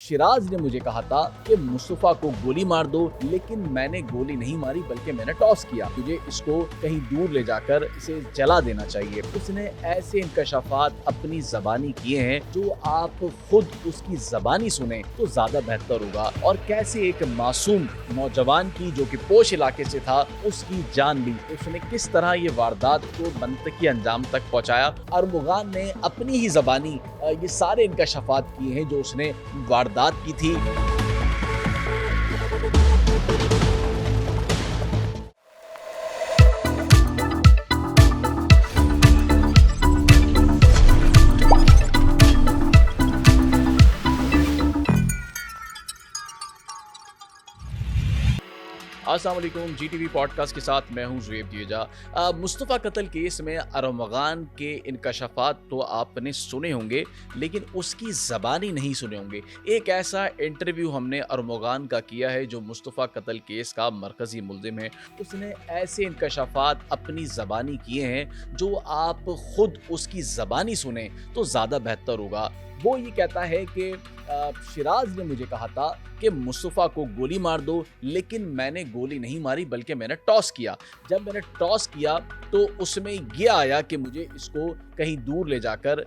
शिराज ने मुझे कहा था कि मुस्तफ़ा को गोली मार दो, लेकिन मैंने गोली नहीं मारी बल्कि मैंने टॉस किया। मुझे इसको कहीं दूर ले जाकर इसे जला देना चाहिए। उसने ऐसे इंकशाफात अपनी ज़बानी किए हैं जो आप खुद उसकी ज़बानी सुने तो ज़्यादा बेहतर होगा। और कैसे एक मासूम नौजवान की जो कि पोश इलाके से था उसकी जान ली, उसने किस तरह ये वारदात को मनतकी अंजाम तक पहुँचाया। अरमुगान ने अपनी ही ज़बानी ये सारे इंकशाफात किए हैं जो उसने वारदात की थी। अस्सलाम वालेकुम, GTV पॉडकास्ट के साथ मैं हूं ज़ुएब दिएजा। मुस्तफ़ा कत्ल केस में अरमगान के इंकशाफात तो आपने सुने होंगे, लेकिन उसकी ज़बानी नहीं सुने होंगे। एक ऐसा इंटरव्यू हमने अरमगान का किया है जो मुस्तफ़ा कत्ल केस का मरकज़ी मुल्ज़िम है। उसने ऐसे इंकशाफात अपनी ज़बानी किए हैं जो आप खुद उसकी ज़बानी सुने तो ज़्यादा बेहतर होगा। वो ये कहता है कि शिराज ने मुझे कहा था कि मुस्तफ़ा को गोली मार दो, लेकिन मैंने गोली नहीं मारी बल्कि मैंने टॉस किया। जब मैंने टॉस किया तो उसमें ये आया कि मुझे इसको कहीं दूर ले जाकर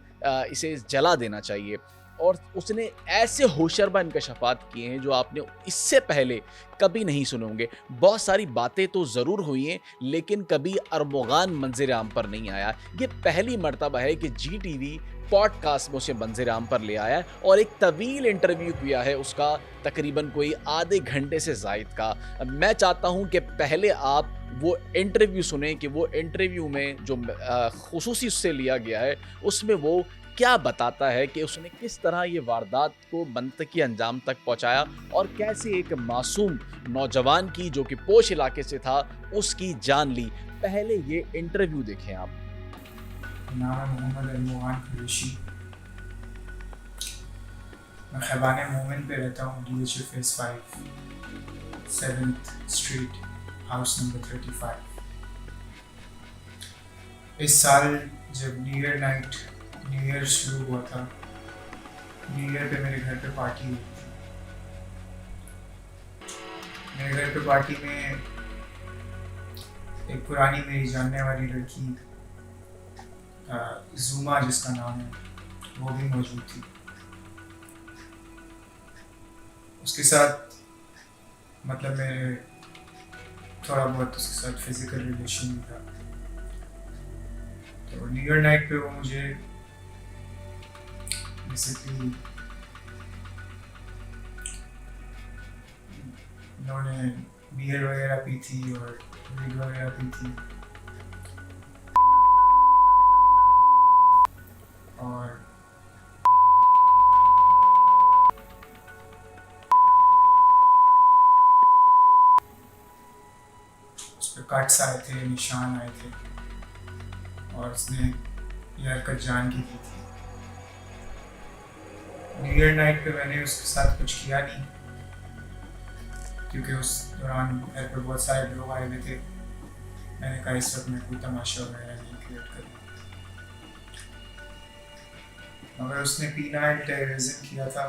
इसे जला देना चाहिए। और उसने ऐसे होशरबा इंकशाफात किए हैं जो आपने इससे पहले कभी नहीं सुने होंगे। बहुत सारी बातें तो ज़रूर हुई हैं, लेकिन कभी अरमगान मंज़िर आम पर नहीं आया। ये पहली मर्तबा है कि GTV पॉडकास्ट में उसे मंज़िर आम पर ले आया है और एक तवील इंटरव्यू किया है उसका, तकरीबन कोई आधे घंटे से ज़ायद का। मैं चाहता हूँ कि पहले आप वो इंटरव्यू सुने कि वो इंटरव्यू में जो खुसूसी उससे लिया गया है उसमें वो क्या बताता है कि उसने किस तरह ये वारदात को मनतकी अंजाम तक पहुंचाया और कैसे एक मासूम नौजवान की जो कि पोश इलाके से था उसकी जान ली। पहले ये इंटरव्यू देखें आप। नाम है मोहम्मद अरमगान कुरैशी। मैं खैबान मोमिन पे रहता हूँ, DHA face 5, 7th street, house number 35। इस साल जब न्यू ईयर शुरू हुआ था, न्यू ईयर पे मेरे घर पे पार्टी हुई थी। मेरे घर पे पार्टी में एक पुरानी मेरी जानने वाली लड़की ज़ुमा जिसका नाम है, वो भी मौजूद थी। उसके साथ मतलब मेरे थोड़ा बहुत उसके साथ फिजिकल रिलेशन भी था। तो न्यू ईयर नाइट पे वो मुझे बेसिकली उन्होंने बियर वगैरह पी थी और वीड वगैरह पी थी और उस पर कट्स आए थे, निशान आए थे और उसने ये हरकत जान की थी। न्यू ईयर नाइट पे मैंने उसके साथ कुछ किया नहीं, क्योंकि उस दौरान घर पे बहुत सारे लोग आए हुए थे। मैंने कहा इस वक्त मैं कोई तमाशा वगैरह नहीं क्रिएट करूँ, मगर उसने पीनाइल टेररिज्म किया था,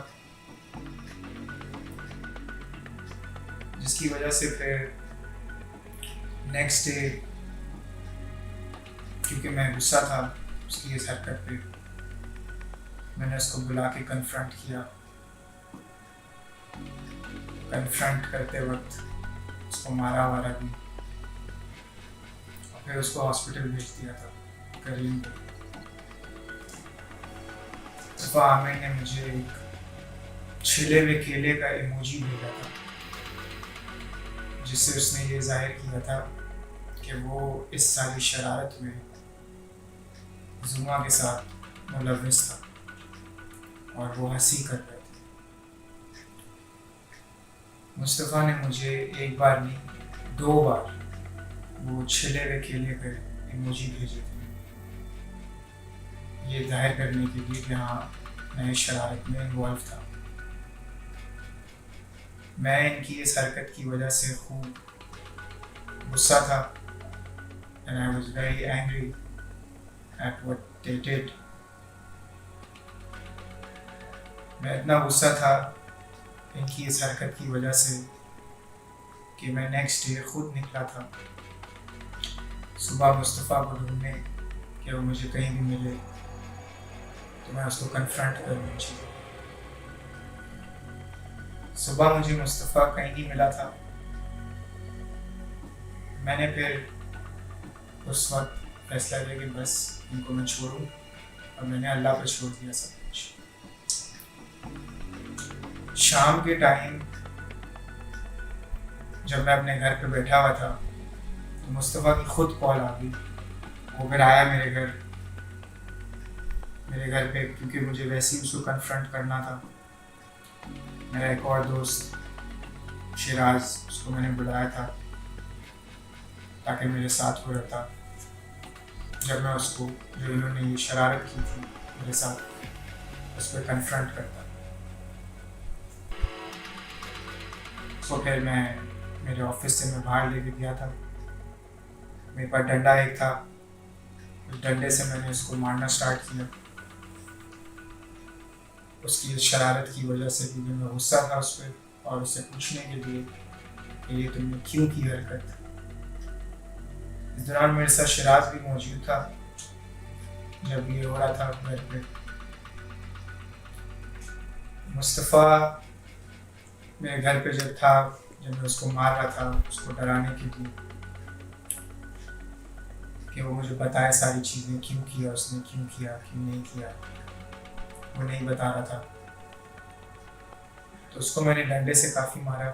जिसकी वजह से फिर नेक्स्ट डे, क्योंकि मैं गुस्सा था उसकी इस हरकत पे, मैंने उसको बुला के कन्फ्रंट किया। कन्फ्रंट करते वक्त उसको मारा वारा भी और फिर उसको हॉस्पिटल भेज दिया था करीम को। तफा आमिर ने मुझे एक छिले हुए केले का इमोजी भेजा था, जिससे उसने ये जाहिर किया था कि वो इस सारी शरारत में ज़ुमा के साथ मुलव्विस था और वो हंसी कर रहे थे। मुस्तफ़ा ने मुझे एक बार नहीं 2 बार वो छिले हुए केले पे इमोजी भेजे थे, ये जाहिर करने के लिए कि हाँ मैं इस शरारत में इन्वॉल्व था। मैं इनकी इस हरकत की वजह से खूब गुस्सा था and I was very angry at what they did। मैं इतना गुस्सा था इनकी इस हरकत की वजह से कि मैं नेक्स्ट डे खुद निकला था सुबह मुस्तफ़ा को ढूंढने कि वो मुझे कहीं भी मिले तो मैं उसको कन्फ्रंट करूँ इन चीज़ों को। सुबह मुझे मुस्तफ़ा कहीं नहीं मिला था। मैंने फिर उस वक्त फैसला लिया कि बस इनको मैं छोड़ूं और मैंने अल्लाह पर छोड़ दिया सब कुछ। शाम के टाइम जब मैं अपने घर पे बैठा हुआ था तो मुस्तफ़ा की खुद कॉल आ गई। वो फिर आया मेरे घर पे क्योंकि मुझे वैसे ही उसको कन्फ्रंट करना था। मेरा एक और दोस्त शिराज, उसको मैंने बुलाया था ताकि मेरे साथ वो रहता जब मैं उसको, जो इन्होंने ये शरारत की थी मेरे साथ, उस पर कन्फ्रंट करता। तो फिर मैं मेरे ऑफिस से मैं बाहर लेके गया था। मेरे पास डंडा एक था, उस डंडे से मैंने उसको मारना स्टार्ट किया। उसकी इस शरारत की वजह से भी मैं गुस्सा था उस पर और उससे पूछने के लिए कि ये तुमने क्यों की हरकत। इस दौरान मेरे साथ शिराज भी मौजूद था जब ये हो रहा था घर पे। मुस्तफ़ा मेरे घर पे जब था, जब मैं उसको मार रहा था उसको डराने के लिए कि वो मुझे बताए सारी चीज़ें, क्यों किया उसने, क्यों किया, क्यों नहीं किया, वो नहीं बता रहा था। तो उसको मैंने डंडे से काफ़ी मारा,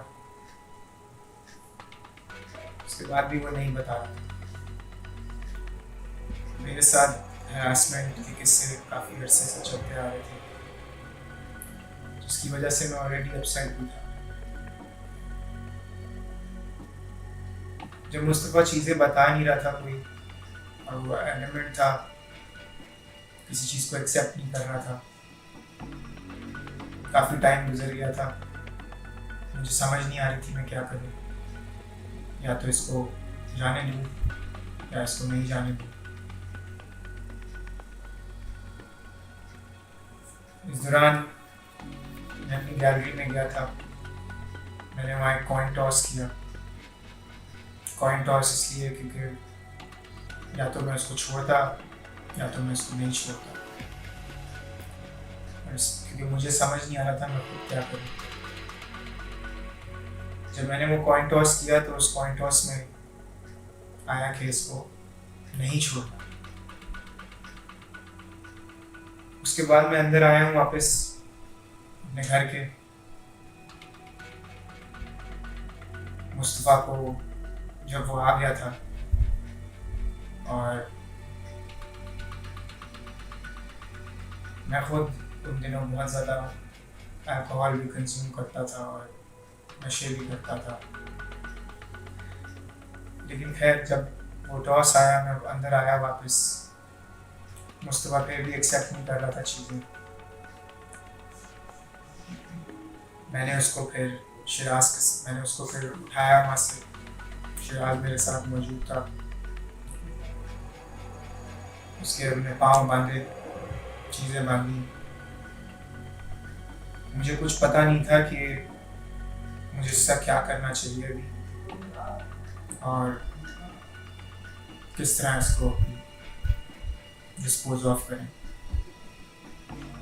उसके बाद भी वो नहीं बता रहा था। मेरे साथ हरासमेंट के किस्से काफ़ी अरसे से चलते आ रहे थे, जिसकी वजह से मैं ऑलरेडी अपसेट भी था। जब मुस्तफ़ा चीज़ें बता नहीं रहा था कोई और वो एलिमेंट था, किसी चीज़ को एक्सेप्ट नहीं कर रहा था, काफ़ी टाइम गुजर गया था, मुझे समझ नहीं आ रही थी मैं क्या करूँ। या तो इसको जाने दूँ या इसको नहीं जाने दूँ। इस दौरान मैं अपनी गैलरी में गया था, मैंने वहाँ एक कॉइन टॉस किया। कॉइन टॉस इसलिए क्योंकि या तो मैं उसको छोड़ता या तो मैं उसको नहीं छोड़ता, क्योंकि मुझे समझ नहीं आ रहा था मैं खुद क्या करूँ। जब मैंने वो कॉइन टॉस किया तो उस कॉइन टॉस में आया कि इसको नहीं छोड़ना। उसके बाद मैं अंदर आया हूँ वापस अपने घर के। मुस्तफ़ा को जब वो आ गया था और मैं खुद उन दिनों बहुत ज़्यादा अल्कोहल भी कंज्यूम करता था और नशे भी करता था, लेकिन खैर जब वो टॉस आया, मैं अंदर आया वापस, मुस्तफ़ा फिर भी एक्सेप्ट नहीं कर रहा था चीज़ें। मैंने उसको फिर उठाया वहाँ से। शिराज मेरे साथ मौजूद था, उसके अपने पाँव बांधे, चीज़ें बांधी। मुझे कुछ पता नहीं था कि मुझे इसका क्या करना चाहिए अभी और किस तरह इसको डिस्पोज ऑफ करें।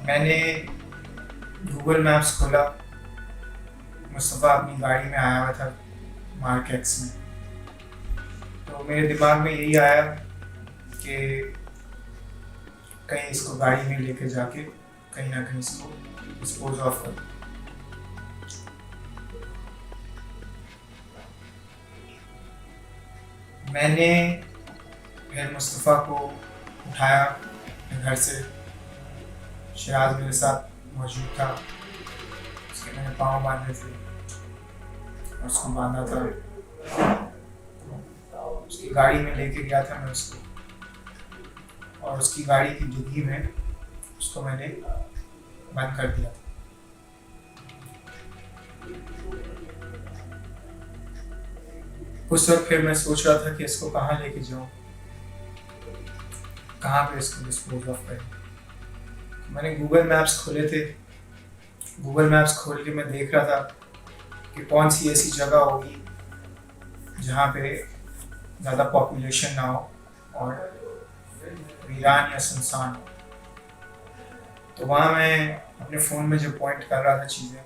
मैंने गूगल मैप्स खोला, मुस्तफ़ा अपनी गाड़ी में आया हुआ था मार्केट्स में। तो मेरे दिमाग में यही आया कि कहीं इसको गाड़ी में लेके जाके कहीं ना कहीं इसको डिस्पोज ऑफ कर। मैंने फिर मुस्तफ़ा को उठाया अपने घर से। शिराज मेरे साथ मौजूद था, उसके मैंने पाँव बांधे थे और उसको बांधा था। उसकी गाड़ी में लेके गया था मैं उसको और उसकी गाड़ी की डिग्गी में उसको मैंने बंद कर दिया था। उस वक्त फिर मैं सोच रहा था कि इसको कहाँ लेके जाऊँ, कहाँ पे इसको डिस्पोज ऑफ करें। मैंने गूगल मैप्स खोले थे गूगल मैप्स खोल के मैं देख रहा था कि कौन सी ऐसी जगह होगी जहाँ पे ज़्यादा पॉपुलेशन ना हो और वीरान या सुनसान हो। तो वहाँ मैं अपने फ़ोन में जो पॉइंट कर रहा था चीज़ें,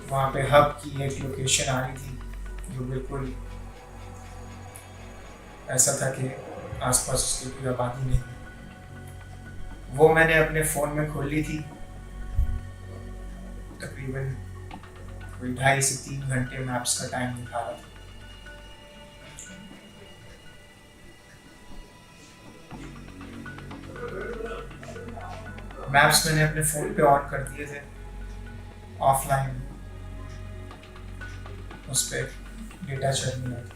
वहाँ पे हब की एक लोकेशन आ रही थी जो बिल्कुल ऐसा था कि आसपास उसकी कोई आबादी नहीं। वो मैंने अपने फ़ोन में खोल ली थी। तकरीबन कोई 2.5 से 3 घंटे मैप्स का टाइम दिखा रहा था। मैप्स मैंने अपने फ़ोन पे ऑन कर दिए थे ऑफलाइन, उस पर डेटा चल नहीं रहा था।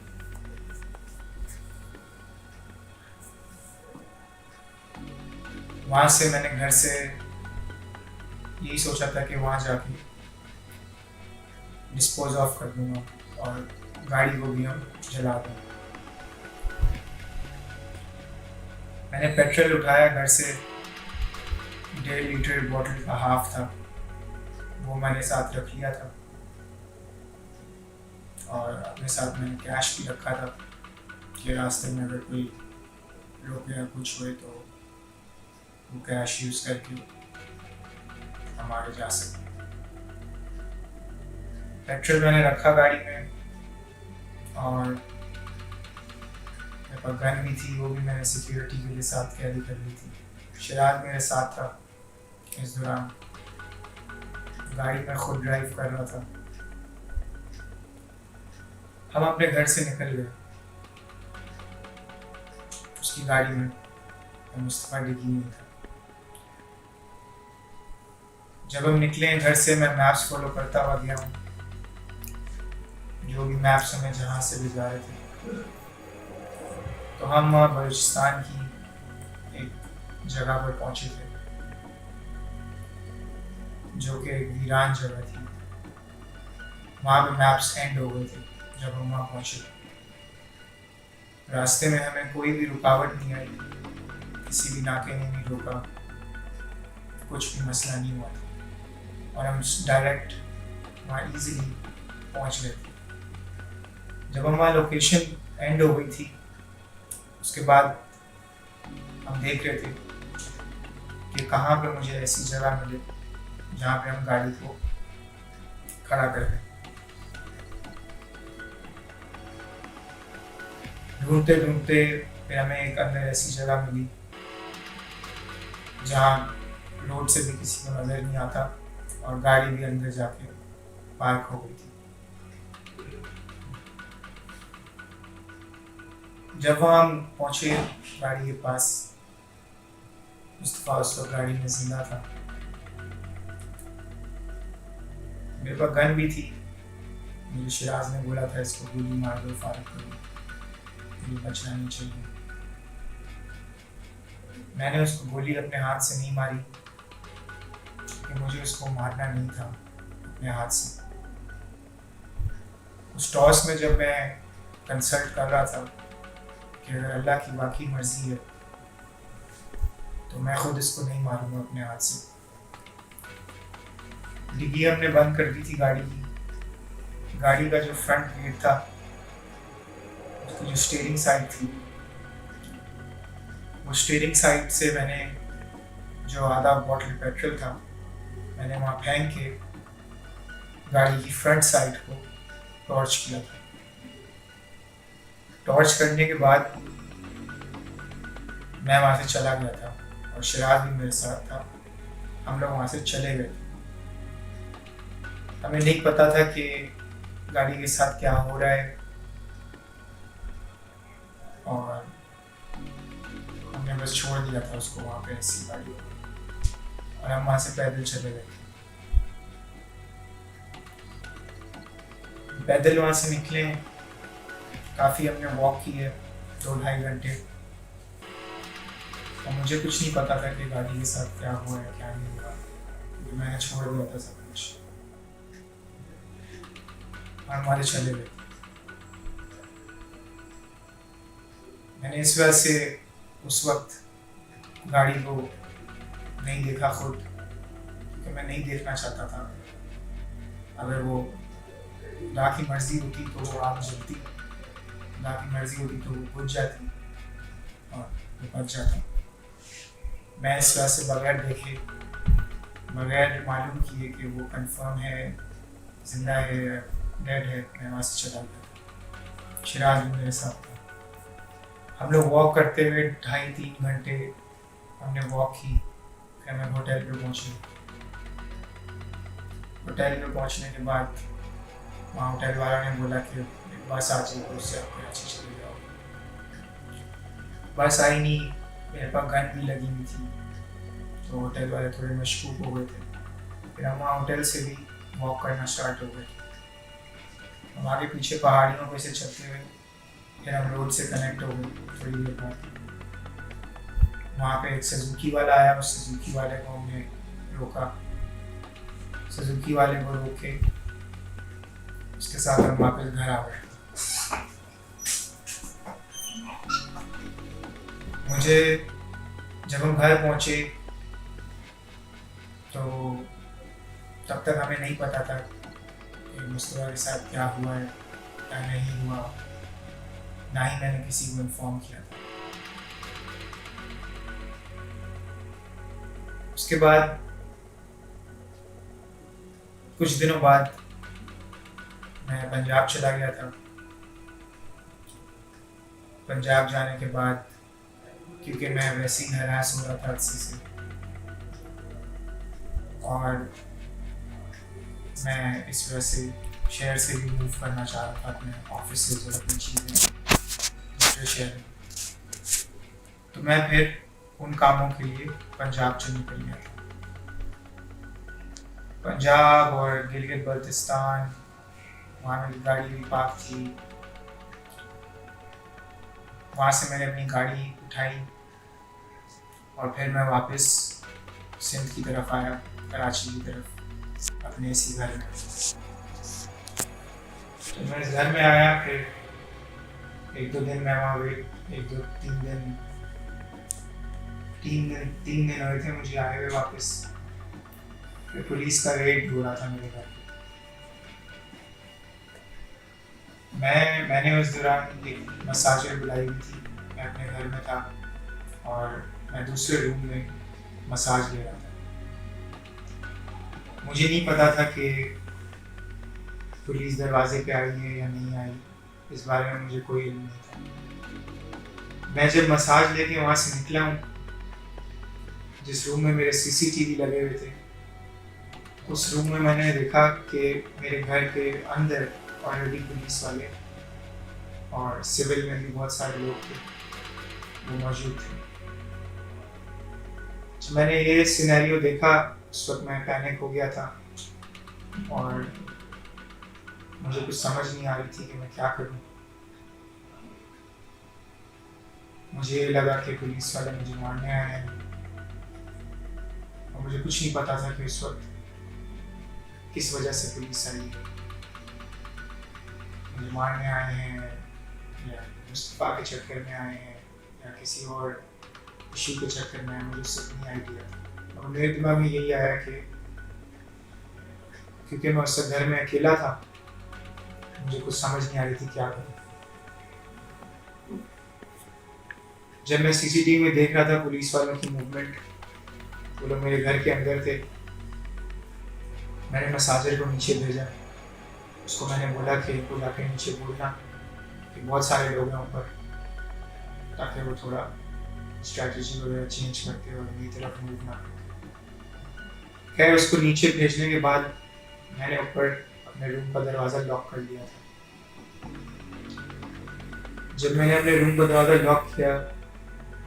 वहाँ से मैंने घर से यही सोचा था कि वहाँ जाके डिस्पोज ऑफ कर दूँगा और गाड़ी को भी हम जला देंगे। मैंने पेट्रोल उठाया घर से, 1.5 लीटर बॉटल का हाफ था, वो मैंने साथ रख लिया था और अपने साथ मैंने कैश भी रखा था कि रास्ते में अगर कोई रोके या कुछ हुए तो वो कैश यूज़ करके हम आगे जा सकते। पेट्रोल मैंने रखा गाड़ी में और मेरे पास गन भी थी, वो भी मैंने सिक्योरिटी के लिए साथ कैरी कर ली थी। शिराज मेरे साथ था इस दौरान। गाड़ी में खुद ड्राइव कर रहा था। हम अपने घर से निकल गए उसकी गाड़ी में, मुस्तफ़ा डिग्गी में था। जब हम निकले घर से, मैं मैप्स फॉलो करता हुआ गया हूँ, जो भी मैप्स हमें जहाँ से भी जा रहे थे। तो हम बलूचिस्तान की एक जगह पर पहुँचे थे जो कि एक वीरान जगह थी। वहाँ पे मैप्स एंड हो गए थे जब हम वहाँ पहुँचे। रास्ते में हमें कोई भी रुकावट नहीं आई, किसी भी नाके ने नहीं रोका, कुछ भी मसला नहीं हुआ था और हम डायरेक्ट वहाँ इजीली पहुँच गए थे। जब हम वहाँ लोकेशन एंड हो गई थी, उसके बाद हम देख रहे थे कि कहाँ पे मुझे ऐसी जगह मिले जहाँ पे हम गाड़ी को खड़ा कर दें। ढूंढते ढूंढते फिर हमें एक अंदर ऐसी जगह मिली जहाँ रोड से भी किसी को नज़र नहीं आता और गाड़ी भी अंदर जाके पार्क हो गई थी। जब वहाँ हम पहुँचे गाड़ी के पास, मुस्तफ़ा उस वक्त गाड़ी में जिंदा था। मेरे पास गन भी थी। मुझे शिराज ने बोला था इसको गोली मार दो, फारिग कर दो, ये बचना नहीं चाहिए। मैंने उसको गोली अपने हाथ से नहीं मारी कि मुझे उसको मारना नहीं था अपने हाथ से। उस टॉस में जब मैं कंसल्ट कर रहा था कि अगर अल्लाह की वाकई मर्जी है तो मैं खुद इसको नहीं मारूंगा अपने हाथ से। डिग्गी हमने बंद कर दी थी गाड़ी की। गाड़ी का जो फ्रंट गेट था, उसकी जो स्टीयरिंग साइड थी, वो स्टीयरिंग साइड से मैंने जो आधा बॉटल पेट्रोल था मैंने वहाँ फेंक के गाड़ी की फ्रंट साइड को टॉर्च किया था। टॉर्च करने के बाद मैं वहाँ से चला गया था और शिराज भी मेरे साथ था। हम लोग वहाँ से चले गए। हमें नहीं पता था कि गाड़ी के साथ क्या हो रहा है और हमने बस छोड़ दिया था उसको वहाँ पे ऐसी गाड़ी और हम वहाँ से पैदल चले गए। पैदल वहाँ से निकले, काफ़ी हमने वॉक की है, 2-2.5 घंटे। और मुझे कुछ नहीं पता था कि गाड़ी के साथ क्या हुआ है क्या नहीं हुआ, क्योंकि मैंने छोड़ दिया था सब कुछ। हमारे चले गए। मैंने इस वजह से उस वक्त गाड़ी को नहीं देखा खुद, क्योंकि मैं नहीं देखना चाहता था। अगर वो खुदा की मर्जी होती तो वो आग जलती, खुदा की मर्जी होती तो वो बुझ जाती और वो बच जाता। मैं इस वजह से बगैर देखे, बगैर मालूम किए कि वो कंफर्म है, जिंदा है या डेड है, मैं वहाँ से चला गया। शिराज भी मेरे साथ था। हम लोग वॉक करते हुए 2.5-3 घंटे हमने वॉक की। फिर मैं होटल पे पहुँचे। होटल पे पहुँचने के बाद वहाँ होटल वाला ने बोला कि एक बस आ जाएगी, उससे आप कराची चले जाओ। बस आई नहीं, मेरे पास गन भी लगी हुई थी, तो होटल वाले थोड़े मशकूक हो गए थे। फिर हम वहाँ होटल से भी वॉक करना स्टार्ट हो गए। हम आगे पीछे पहाड़ियों पे से चलते हुए फिर हम रोड से कनेक्ट हो गए। थोड़ी देर बाद वहाँ पे एक सुजुकी वाला आया, उस सुजुकी वाले को हमने रोका। सुजुकी वाले को रोक के उसके साथ हम वापस घर आ गए। मुझे जब हम घर पहुँचे तो तब तक हमें नहीं पता था कि मुस्तफा के साथ क्या हुआ है, क्या नहीं हुआ। ना ही मैंने किसी को इन्फॉर्म किया था। उसके बाद कुछ दिनों बाद मैं पंजाब चला गया था। पंजाब जाने के बाद क्योंकि मैं वैसे ही हरास हो रहा था अर्से से, और मैं इस वजह से शहर से भी मूव करना चाह रहा था, अपने ऑफिस से जो अपनी चीज़ें दूसरे शहर में। तो मैं फिर उन कामों के लिए पंजाब से निकल गया था। पंजाब और गिलगित बल्तिस्तान, वहाँ मेरी गाड़ी भी पार्क थी। वहाँ से मैंने अपनी गाड़ी उठाई और फिर मैं वापस सिंध की तरफ आया, कराची की तरफ, अपने इसी घर में। तो मैं इस घर में आया, फिर 1-2 दिन मैं वहाँ वेट, 1-2-3 दिन, 3 दिन हुए थे मुझे आए हुए वापस। फिर पुलिस का रेड हो रहा था मेरे घर पे। मैंने उस दौरान एक मसाजर बुलाई हुई थी। मैं अपने घर में था और मैं दूसरे रूम में मसाज ले रहा था। मुझे नहीं पता था कि पुलिस दरवाजे पे आई है या नहीं आई, इस बारे में मुझे कोई इल्म नहीं था। मैं जब मसाज लेके वहाँ से निकला हूँ, जिस रूम में मेरे सीसीटीवी लगे हुए थे, उस रूम में मैंने देखा कि मेरे घर के अंदर ऑलरेडी पुलिस वाले और सिविल में भी बहुत सारे लोग थे, वो मौजूद थे। जब मैंने ये सिनेरियो देखा, उस वक्त मैं पैनिक हो गया था और मुझे कुछ समझ नहीं आ रही थी कि मैं क्या करूं। मुझे लगा कि पुलिस वाले मुझे मारने आए हैं और मुझे कुछ नहीं पता था कि उस वक्त किस वजह से पुलिस आई है। मुझे मारने आए हैं या मुस्तफा के चक्कर में आए हैं या किसी और इशू के चक्कर में आए, मुझे उससे नहीं आइडिया था। और मेरे दिमाग में यही आया कि क्योंकि मैं उस घर में अकेला था, मुझे कुछ समझ नहीं आ रही थी क्या करूं। जब मैं सीसीटीवी में देख रहा था पुलिस वालों की मूवमेंट, वो लोग मेरे घर के अंदर थे, मैंने मसाजर को नीचे भेजा। उसको मैंने बोला कि इनको जाके नीचे बोलना कि बहुत सारे लोग हैं ऊपर, ताकि वो थोड़ा स्ट्रैटेजी वगैरह चेंज करते और मेरी तरफ मूव ना करते। खैर, उसको नीचे भेजने के बाद मैंने ऊपर अपने रूम का दरवाज़ा लॉक कर दिया था। जब मैंने अपने रूम का दरवाज़ा लॉक किया,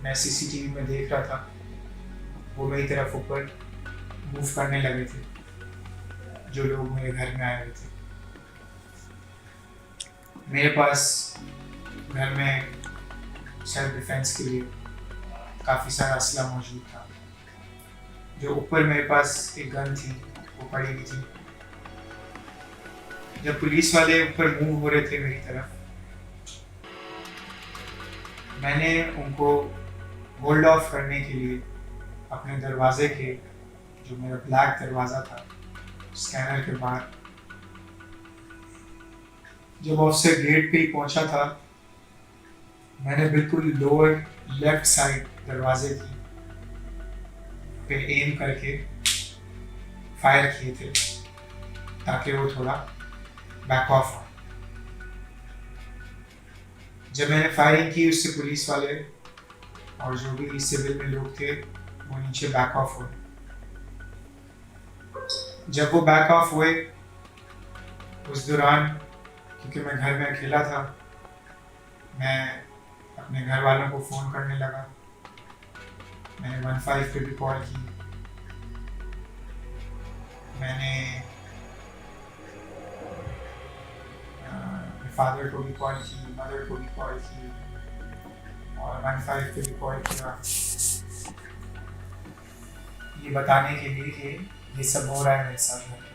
मैं सीसीटीवी में देख रहा था वो मेरी तरफ ऊपर मूव करने लगे थे, जो लोग मेरे घर में आए हुए थे। मेरे पास घर में सेल्फ डिफेंस के लिए काफ़ी सारा असला मौजूद था। जो ऊपर मेरे पास एक गन थी, वो पड़ी हुई थी। जब पुलिस वाले ऊपर मूव हो रहे थे मेरी तरफ, मैंने उनको होल्ड ऑफ करने के लिए अपने दरवाजे के, जो मेरा ब्लैक दरवाज़ा था, स्कैनर के बाहर जब ऑफिसर गेट पे ही पहुंचा था, मैंने बिल्कुल लोअर लेफ्ट साइड दरवाजे की पे एम करके फायर किए थे ताकि वो थोड़ा बैक ऑफ हो। जब मैंने फायरिंग की, उससे पुलिस वाले और जो भी सिविल में लोग थे वो नीचे बैक ऑफ हुए। जब वो बैक ऑफ हुए, उस दौरान क्योंकि मैं घर में अकेला था, मैं अपने घर वालों को फ़ोन करने लगा। मैंने 15 पे भी कॉल की, मैंने फादर को भी कॉल की, मदर को भी कॉल की और 15 पे भी कॉल किया, ये बताने के लिए कि ये सब हो रहा है मेरे साथ घर पे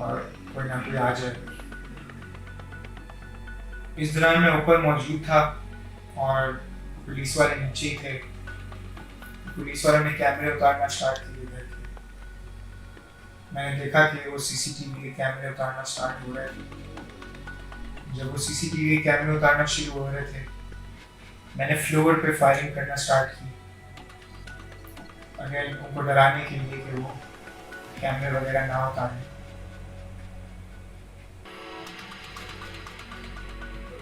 और कोई ना कोई आ जाए। इस दौरान मैं ऊपर मौजूद था और पुलिस वाले नीचे ही थे। पुलिस वालों ने कैमरे उतारना स्टार्ट किए घर के। मैंने देखा कि वो सीसीटीवी के कैमरे उतारना स्टार्ट हो रहे थे। जब वो सीसीटीवी के कैमरे उतारना शुरू हो रहे थे, मैंने फ्लोर पे फायरिंग करना स्टार्ट की, अगर उनको डराने के लिए कि वो कैमरे वगैरह ना उतारें।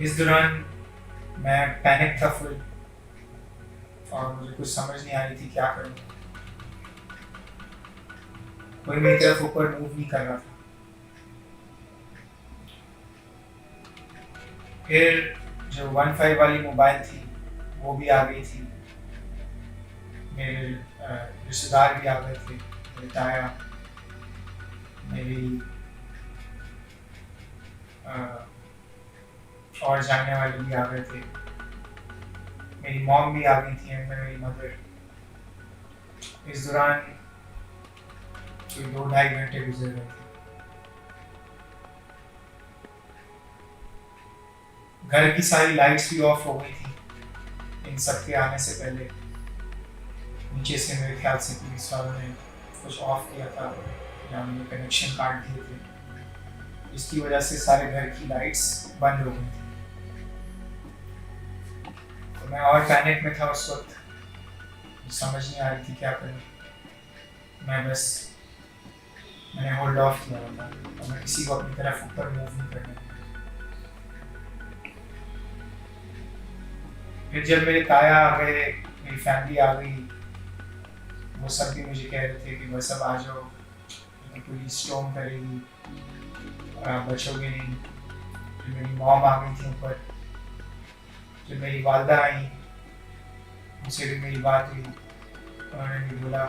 इस दौरान मैं पैनिक था फुल और मुझे कुछ समझ नहीं आ रही थी क्या करूं। कोई मेरी तरफ ऊपर मूव नहीं कर रहा था। फिर जो 15 वाली मोबाइल थी वो भी आ गई थी। मेरे रिश्तेदार भी आ गए थे, मेरे ताया, मेरी और जानने वाले भी आ गए थे। मेरी मॉम भी आ गई थी, मेरी मदर। इस दौरान कोई 2-2.5 घंटे गुजर गए थे। घर की सारी लाइट्स भी ऑफ हो गई थी इन सब के आने से पहले। नीचे से मेरे ख्याल से पुलिस वालों ने कुछ ऑफ किया था या उन्होंने कनेक्शन काट दिए थे, इसकी वजह से सारे घर की लाइट्स बंद हो गई थी। तो मैं और पैनिक में था उस वक्त, समझ नहीं आ रही थी क्या करूं। मैंने होल्ड ऑफ किया था और मैं किसी को अपनी तरफ ऊपर मूव नहीं करने दिया। फिर जब मेरे ताया आ गए, मेरी फैमिली आ गई, वो सब भी मुझे कह रहे थे कि बस अब आ जाओ, तो पुलिस स्टॉर्म करेगी और आप बचोगे नहीं। फिर मेरी मॉम आ गई थी ऊपर। जब मेरी वालदा आई, उनसे भी मेरी बात हुई, उन्होंने भी बोला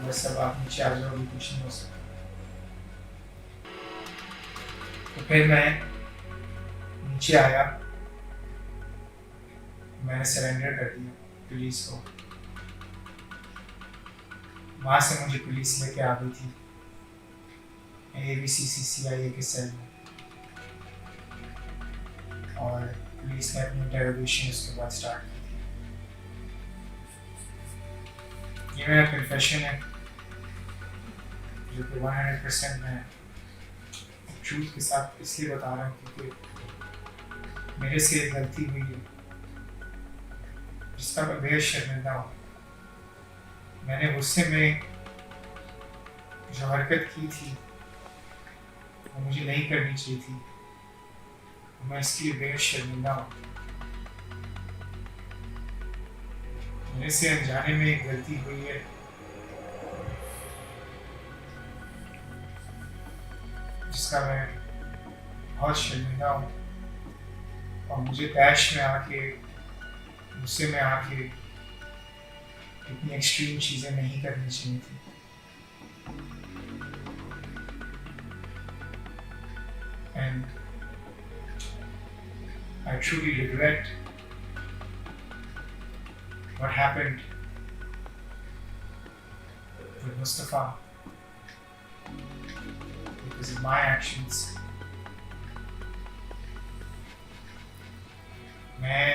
बस अब आप नीचे आ जाओ, अभी कुछ नहीं हो सकता। तो फिर मैं नीचे आया, मैंने सरेंडर कर दिया पुलिस को। वहाँ से मुझे पुलिस लेके आ गई थी ABCCCIA के सेल में और पुलिस ने अपनी इंटरोगेशन उसके बाद स्टार्ट की थी। ये मेरा कन्फेशन है जो कि 100% मैं ट्रूथ के साथ इसलिए बता रहा हूँ क्योंकि मेरे से एक गलती हुई है जिसका मैं बेहद शर्मिंदा हूँ। मैंने गुस्से में जो हरकत की थी वो मुझे नहीं करनी चाहिए थी, मैं इसके लिए बेहद शर्मिंदा हूँ। मेरे से अनजाने में एक गलती हुई है जिसका मैं बहुत शर्मिंदा हूँ और मुझे तैश में आके, गुस्से में आके इतनी एक्सट्रीम चीज़ें नहीं करनी चाहिए थी। And I truly regret what happened with Mustafa because of my actions. मैं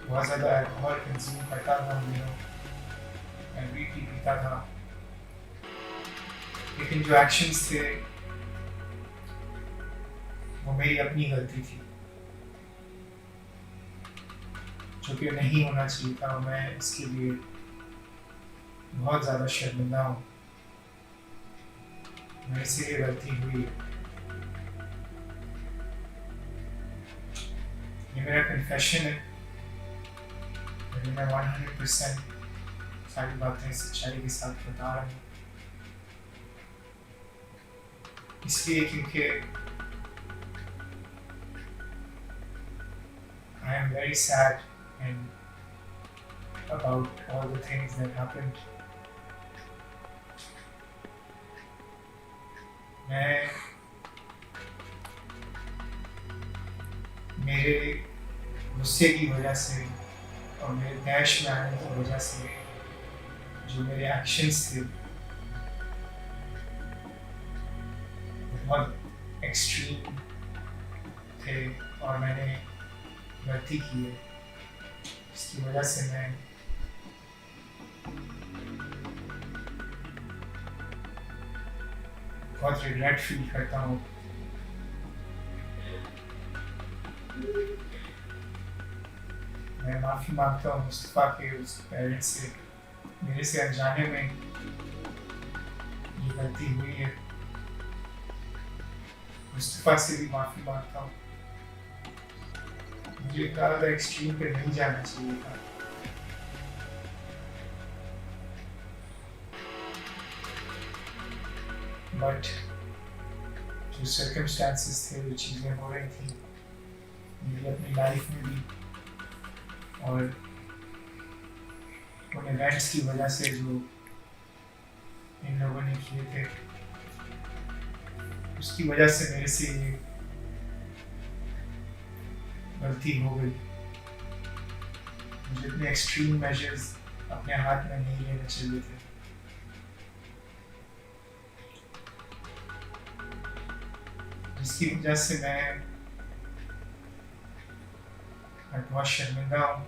बहुत ज़्यादा अल्कोहल कंज्यूम करता था उन दिनों, मैं वीट भी पीता था, लेकिन जो एक्शंस थे वो मेरी अपनी गलती थी, जो कि नहीं होना चाहिए था, और मैं इसके लिए बहुत ज़्यादा शर्मिंदा हूँ। मेरे से ये गलती हुई है। ये मेरा कन्फेशन है, और मैं 100% सारी बातें सच्चाई के साथ बता रहा हूँ, इसलिए क्योंकि I am very sad and about all the things that happened. मैं मेरे गुस्से की वजह से और मेरे दैश में आने की वजह से जो मेरे एक्शंस थे बहुत एक्सट्रीम थे, और मैंने गलती की है, इसकी वजह से मैं बहुत रिग्रेट फील करता हूँ। मैं माफ़ी मांगता हूँ मुस्तफ़ा के उस पेरेंट्स से, मेरे से अनजाने में ये गलती हुई है। मुस्तफ़ा से भी माफ़ी मांगता हूँ, मुझे इतना ज़्यादा एक्सट्रीम पे नहीं जाना चाहिए था। बट जो सर्कमस्टांसेस थे, जो चीज़ें हो रही थी मेरी अपनी लाइफ में भी, और उन इवेंट्स की वजह से जो इन लोगों ने किए थे, उसकी वजह से मेरे से ये गलती हो गई। मुझे इतने एक्सट्रीम मेजर्स अपने हाथ में नहीं लेने चाहिए थे। जिसकी वजह से मैं बहुत शर्मिंदा हूँ।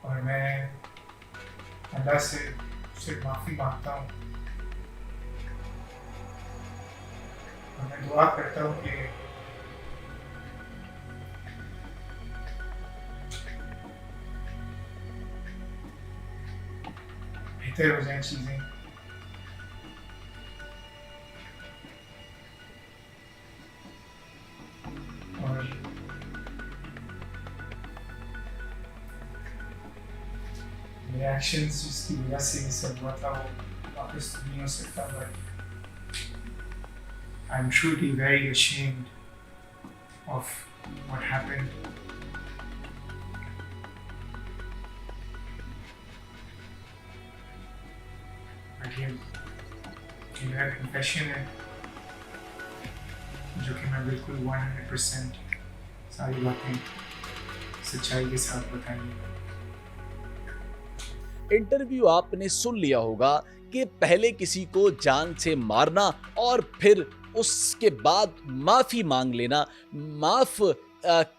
और मैं अल्लाह से सिर्फ माफ़ी मांगता हूँ, और मैं दुआ करता हूँ कि बेहतर हो जाए चीज़ें। और मेरे एक्शंस जिसकी वजह से ये सब हुआ था वो वापस तो नहीं हो सकता, but I'm truly very ashamed of what happened. But ये मेरा confession है, जो कि मैं बिल्कुल 100% सारी बातें सच्चाई के साथ बताएंगे। इंटरव्यू आपने सुन लिया होगा कि पहले किसी को जान से मारना और फिर उसके बाद माफ़ी मांग लेना माफ़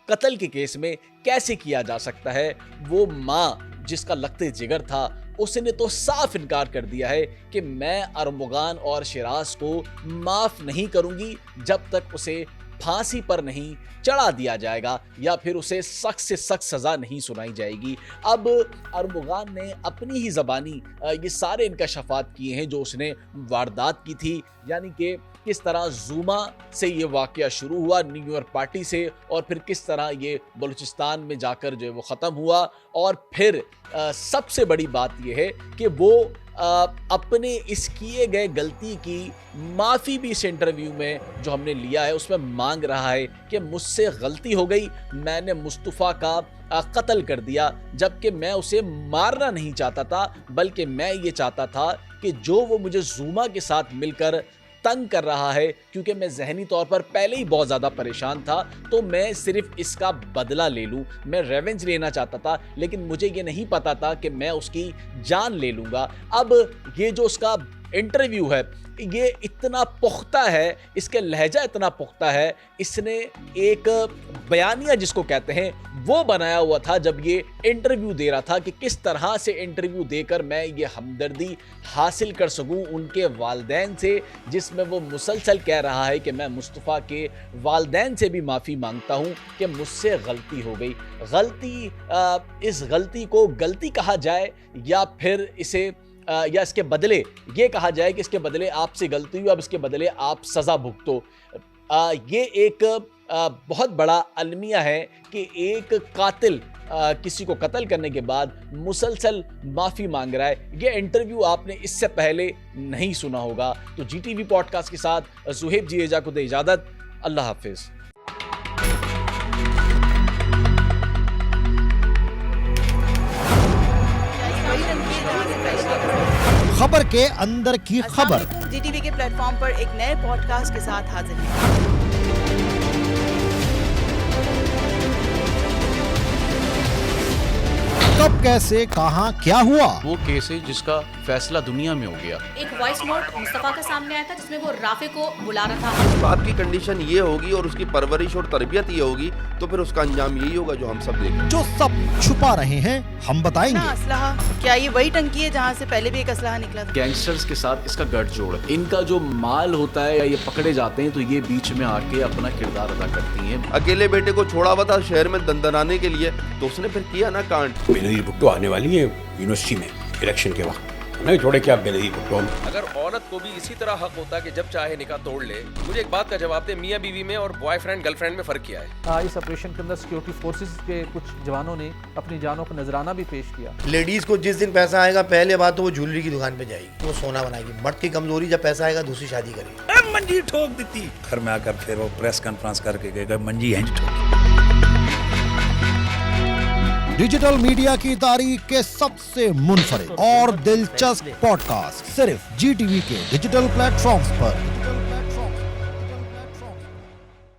कत्ल के केस में कैसे किया जा सकता है। वो माँ जिसका लखते जिगर था उसने तो साफ इनकार कर दिया है कि मैं अरमुगान और शिराज को माफ़ नहीं करूँगी जब तक उसे फांसी पर नहीं चढ़ा दिया जाएगा या फिर उसे सख्त से सख्त सज़ा नहीं सुनाई जाएगी। अब अरमुगान ने अपनी ही ज़बानी ये सारे इंकशाफात किए हैं जो उसने वारदात की थी, यानी कि किस तरह ज़ूमा से ये वाक़या शुरू हुआ, न्यू ईयर पार्टी से, और फिर किस तरह ये बलूचिस्तान में जाकर जो है वो ख़त्म हुआ। और फिर सबसे बड़ी बात यह है कि वो अपने इस किए गए गलती की माफ़ी भी इस इंटरव्यू में जो हमने लिया है उसमें मांग रहा है कि मुझसे गलती हो गई, मैंने मुस्तफ़ा का कत्ल कर दिया, जबकि मैं उसे मारना नहीं चाहता था, बल्कि मैं ये चाहता था कि जो वो मुझे ज़ूमा के साथ मिलकर तंग कर रहा है, क्योंकि मैं ज़हनी तौर पर पहले ही बहुत ज़्यादा परेशान था, तो मैं सिर्फ इसका बदला ले लूँ, मैं रेवेंज लेना चाहता था, लेकिन मुझे ये नहीं पता था कि मैं उसकी जान ले लूँगा। अब ये जो उसका इंटरव्यू है ये इतना पुख्ता है, इसके लहजा इतना पुख्ता है, इसने एक बयानिया जिसको कहते हैं वो बनाया हुआ था जब ये इंटरव्यू दे रहा था कि किस तरह से इंटरव्यू देकर मैं ये हमदर्दी हासिल कर सकूं उनके वालिदैन से, जिसमें वो मुसलसल कह रहा है कि मैं मुस्तफ़ा के वालिदैन से भी माफ़ी मांगता हूं कि मुझसे गलती हो गई। इस गलती को गलती कहा जाए या फिर इसे या इसके बदले ये कहा जाए कि इसके बदले आपसे गलती हुई, अब इसके बदले आप सज़ा भुगतो। ये एक बहुत बड़ा अलमिया है कि एक कातिल किसी को कत्ल करने के बाद मुसलसल माफ़ी मांग रहा है। ये इंटरव्यू आपने इससे पहले नहीं सुना होगा। तो GTV पॉडकास्ट के साथ ज़ुहैब जिएजा को दे इजाज़त। अल्लाह हाफिज़। खबर के अंदर की खबर GTV के प्लेटफॉर्म पर एक नए पॉडकास्ट के साथ हाजिर हैं। कब कैसे कहां क्या हुआ, वो केस है जिसका फैसला दुनिया में हो गया। एक वॉइस नोट मुस्तफा का सामने आया था जिसमें वो राफे को बुला रहा था। बाप की कंडीशन ये होगी और उसकी परवरिश और तरबियत ये होगी तो फिर उसका अंजाम यही होगा जो हम सब देखें। जो सब छुपा रहे हैं हम बताएंगे। असलहा, क्या ये वही टंकी है जहाँ से पहले भी एक असलहा निकला था? गैंगस्टर्स के साथ इसका गठजोड़ है। इनका जो माल होता है या ये पकड़े जाते हैं तो ये बीच में आके अपना किरदार अदा करती हैं। अकेले बेटे को छोड़ा हुआ था शहर में दंदनाने के लिए तो उसने फिर किया ना कांड। बेनजीर भुट्टो आने वाली है यूनिवर्सिटी में इलेक्शन के वक्त, नहीं छोड़े क्या बेनजीर भुट्टो। अगर औरत को भी इसी तरह हक होता कि जब चाहे निकाह तोड़ ले, मुझे एक बात का जवाब दे, मियां बीवी में और बॉयफ्रेंड गर्लफ्रेंड में फर्क क्या है? इस ऑपरेशन के अंदर सिक्योरिटी फोर्सेस के कुछ जवानों ने अपनी जानों का नजराना भी पेश किया। लेडीज को जिस दिन पैसा आएगा पहले बात तो वो ज्वेलरी की दुकान पे जाएगी, वो सोना बनाएगी। मर्द की कमजोरी जब पैसा आएगा दूसरी शादी करेगी। मंजी ठोक देती, घर में आकर फिर वो प्रेस कॉन्फ्रेंस करके गए मंजी हैं ठोक। डिजिटल मीडिया की तारीख के सबसे मुनफरिद और दिलचस्प पॉडकास्ट सिर्फ GTV के डिजिटल प्लेटफॉर्म्स पर।